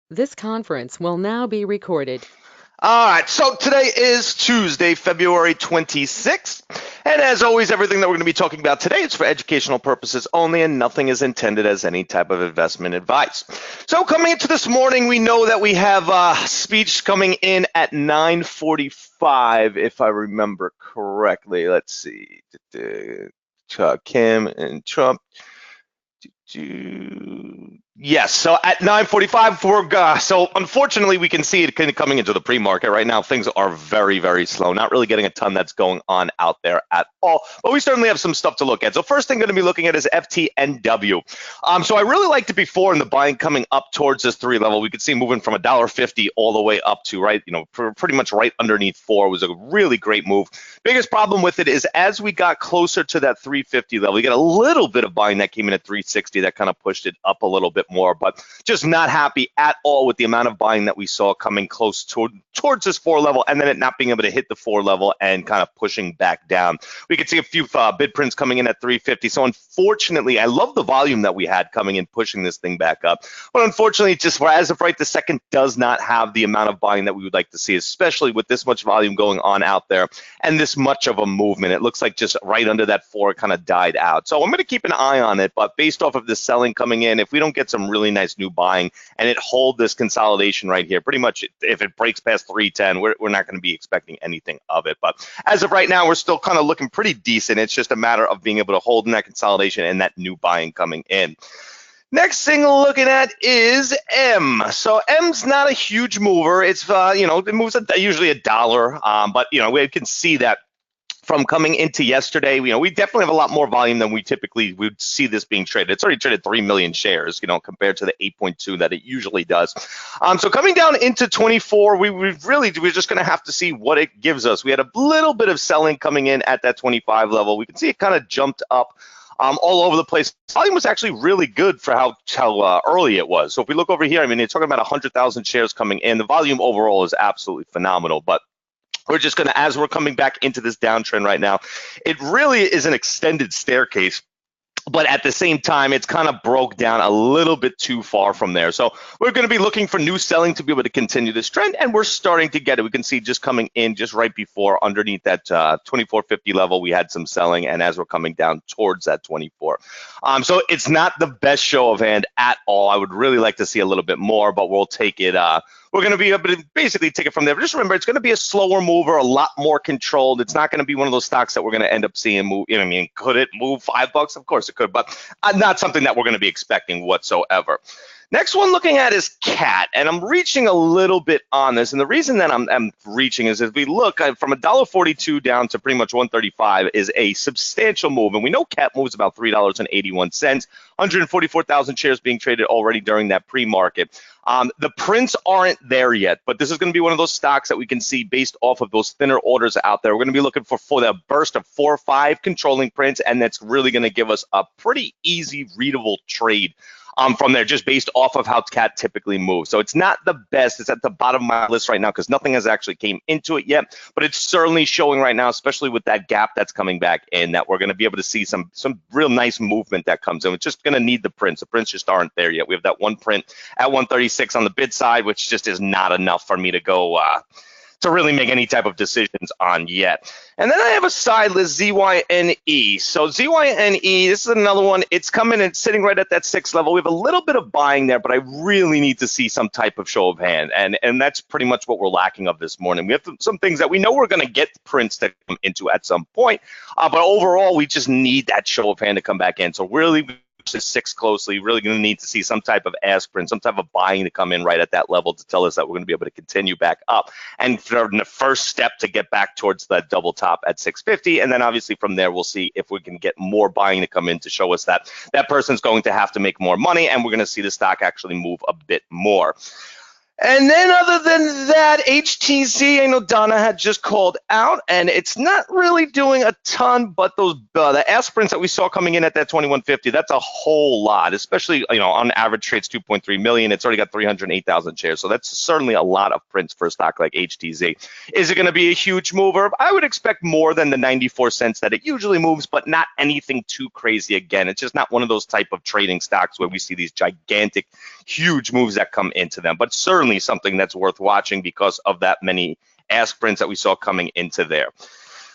This conference will now be recorded. All right, so today is Tuesday, February 26th, and as always, everything that we're going to be talking about today is for educational purposes only, and nothing is intended as any type of investment advice. So coming into this morning, we know that we have a speech coming in at 9:45, if I remember correctly. Let's see, Kim and Trump. Yes, so at 9:45, so unfortunately we can see it kind of coming into the pre-market right now. Things are very, very slow. Not really getting a ton that's going on out there at all, but we certainly have some stuff to look at. So first thing going to be looking at is FTNW. So I really liked it before in the buying coming up towards this three level. We could see moving from $1.50 all the way up to pretty much right underneath four. It was a really great move. Biggest problem with it is as we got closer to that 350 level, we got a little bit of buying that came in at 360 that kind of pushed it up a little bit more, but just not happy at all with the amount of buying that we saw coming close towards this four level, and then it not being able to hit the four level and kind of pushing back down. We could see a few bid prints coming in at 350. So unfortunately, I love the volume that we had coming in pushing this thing back up, but unfortunately, just as of right this second, does not have the amount of buying that we would like to see, especially with this much volume going on out there and this much of a movement. It looks like just right under that four kind of died out. So I'm going to keep an eye on it, but based off of the selling coming in, if we don't get some really nice new buying and it hold this consolidation right here, pretty much if it breaks past 310, we're not going to be expecting anything of it. But as of right now, we're still kind of looking pretty decent. It's just a matter of being able to hold in that consolidation and that new buying coming in. Next thing we're looking at is M. So M's not a huge mover. It's it moves usually a dollar, but we can see that from coming into yesterday, we definitely have a lot more volume than we typically would see this being traded. It's already traded 3 million shares, compared to the 8.2 that it usually does. So coming down into 24, we're just going to have to see what it gives us. We had a little bit of selling coming in at that 25 level. We can see it kind of jumped up all over the place. Volume was actually really good for how early it was. So if we look over here, you're talking about 100,000 shares coming in. The volume overall is absolutely phenomenal, but we're just going to, as we're coming back into this downtrend right now, it really is an extended staircase. But at the same time, it's kind of broke down a little bit too far from there. So we're going to be looking for new selling to be able to continue this trend, and we're starting to get it. We can see just coming in just right before underneath that 2450 level, we had some selling, and as we're coming down towards that 24. So it's not the best show of hand at all. I would really like to see a little bit more, but we'll take it. We're going to be able to basically take it from there. But just remember, it's going to be a slower mover, a lot more controlled. It's not going to be one of those stocks that we're going to end up seeing move. Could it move $5? Of course it could, but not something that we're going to be expecting whatsoever. Next one looking at is CAT, and I'm reaching a little bit on this, and the reason that I'm reaching is if we look from $1.42 down to pretty much 135 is a substantial move, and we know CAT moves about $3.81, 144,000 shares being traded already during that pre-market. The prints aren't there yet, but this is going to be one of those stocks that we can see based off of those thinner orders out there. We're going to be looking for the burst of 4 or 5 controlling prints, and that's really going to give us a pretty easy, readable trade from there, just based off of how CAT typically moves. So it's not the best. It's at the bottom of my list right now because nothing has actually came into it yet, but it's certainly showing right now, especially with that gap that's coming back in, that we're going to be able to see some real nice movement that comes in. It's just going to need the prints. The prints just aren't there yet. We have that one print at 136 on the bid side, which just is not enough for me to go to really make any type of decisions on yet. And then I have a side list, ZYNE. So ZYNE, this is another one. It's coming and sitting right at that 6 level. We have a little bit of buying there, but I really need to see some type of show of hand. And that's pretty much what we're lacking of this morning. We have some things that we know we're going to get prints to come into at some point. But overall, we just need that show of hand to come back in. So really, to 6 closely, really going to need to see some type of ask print, some type of buying to come in right at that level to tell us that we're going to be able to continue back up. And for the first step to get back towards that double top at 650. And then obviously from there, we'll see if we can get more buying to come in to show us that that person's going to have to make more money and we're going to see the stock actually move a bit more. And then other than that, HTZ, I know Donna had just called out, and it's not really doing a ton, but those the aspirants that we saw coming in at that 2150, that's a whole lot, especially, on average trades 2.3 million. It's already got 308,000 shares. So that's certainly a lot of prints for a stock like HTZ. Is it going to be a huge mover? I would expect more than the 94 cents that it usually moves, but not anything too crazy. Again, it's just not one of those type of trading stocks where we see these gigantic, huge moves that come into them, but certainly something that's worth watching because of that many aspirants that we saw coming into there.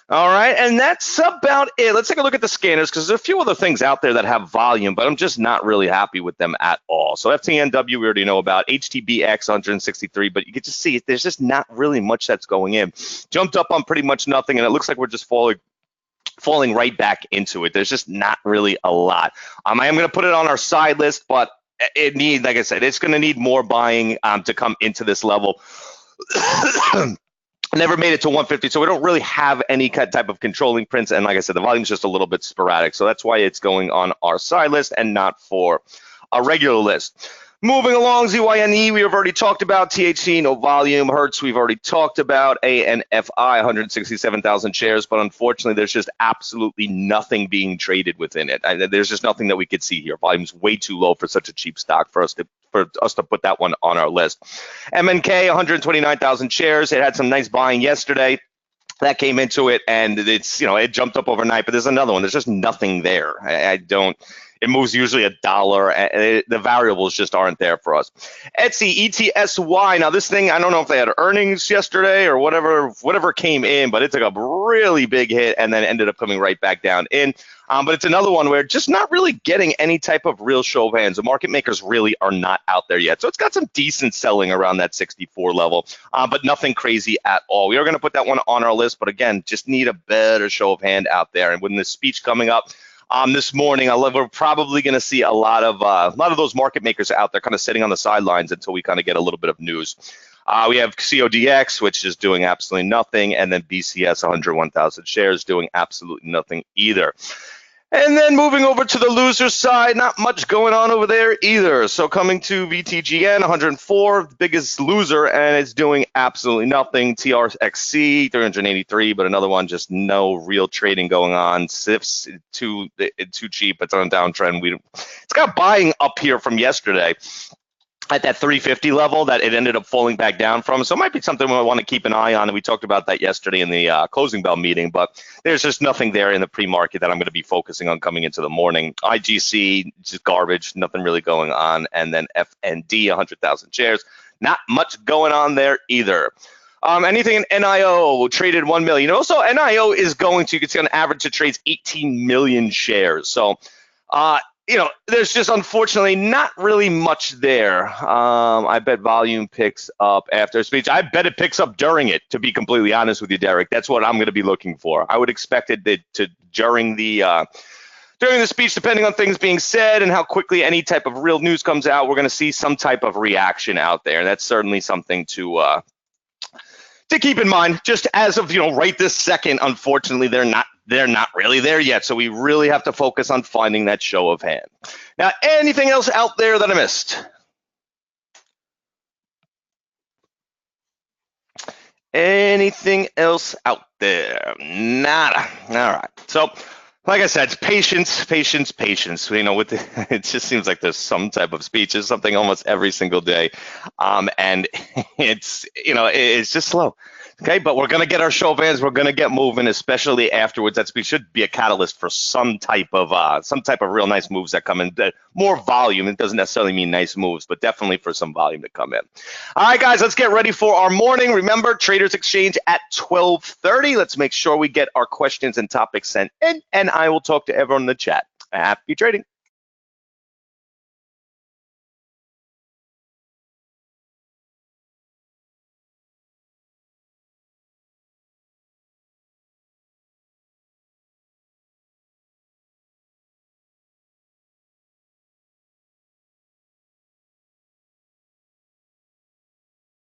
All right, and that's about it. Let's take a look at the scanners because there's a few other things out there that have volume, but I'm just not really happy with them at all. So FTNW, we already know about. HTBX 163, but you can just see there's just not really much that's going in. Jumped up on pretty much nothing, and it looks like we're just falling right back into it. There's just not really a lot. I am going to put it on our side list, but it needs, like I said, it's going to need more buying to come into this level. Never made it to 150, so we don't really have any type of controlling prints. And like I said, the volume's just a little bit sporadic. So that's why it's going on our side list and not for a regular list. Moving along, ZYNE, we have already talked about. THC, no volume. Hertz, we've already talked about. ANFI, 167,000 shares, but unfortunately, there's just absolutely nothing being traded within it. There's just nothing that we could see here. Volume's way too low for such a cheap stock for us to put that one on our list. MNK, 129,000 shares. It had some nice buying yesterday. That came into it, and it's, it jumped up overnight, but there's another one. There's just nothing there. It moves usually $1, and the variables just aren't there for us. Etsy, ETSY. Now, this thing, I don't know if they had earnings yesterday or whatever came in, but it took a really big hit and then ended up coming right back down in. But it's another one where just not really getting any type of real show of hands. The market makers really are not out there yet. So it's got some decent selling around that 64 level, but nothing crazy at all. We are going to put that one on our list, but again, just need a better show of hand out there. And with this speech coming up, this morning, we're probably going to see a lot of those market makers out there kind of sitting on the sidelines until we kind of get a little bit of news. We have CODX, which is doing absolutely nothing, and then BCS, 101,000 shares, doing absolutely nothing either. And then moving over to the loser side, not much going on over there either. So coming to VTGN, 104, biggest loser, and it's doing absolutely nothing. TRXC, 383, but another one, just no real trading going on. SIFs, too cheap. It's on a downtrend. It's got buying up here from yesterday at that 350 level that it ended up falling back down from. So it might be something we want to keep an eye on. And we talked about that yesterday in the closing bell meeting, but there's just nothing there in the pre-market that I'm going to be focusing on coming into the morning. IGC, just garbage, nothing really going on. And then FND, 100,000 shares, not much going on there either. Anything in NIO traded 1 million. Also, NIO is going to, you can see on average, it trades 18 million shares. So, there's just unfortunately not really much there. I bet volume picks up after a speech. I bet it picks up during it, to be completely honest with you, Derek. That's what I'm going to be looking for. I would expect it to during the speech, depending on things being said and how quickly any type of real news comes out, we're going to see some type of reaction out there. And that's certainly something to keep in mind. Just as of right this second, unfortunately, they're not really there yet. So we really have to focus on finding that show of hand. Now, anything else out there that I missed? Anything else out there? Nada. All right. So, like I said, patience. It just seems like there's some type of speech. There's something almost every single day, and it's just slow. Okay, but we're going to get our show of hands. We're going to get moving, especially afterwards. That should be a catalyst for some type of real nice moves that come in. More volume. It doesn't necessarily mean nice moves, but definitely for some volume to come in. All right, guys, let's get ready for our morning. Remember, Traders Exchange at 12:30. Let's make sure we get our questions and topics sent in, and I will talk to everyone in the chat. Happy trading.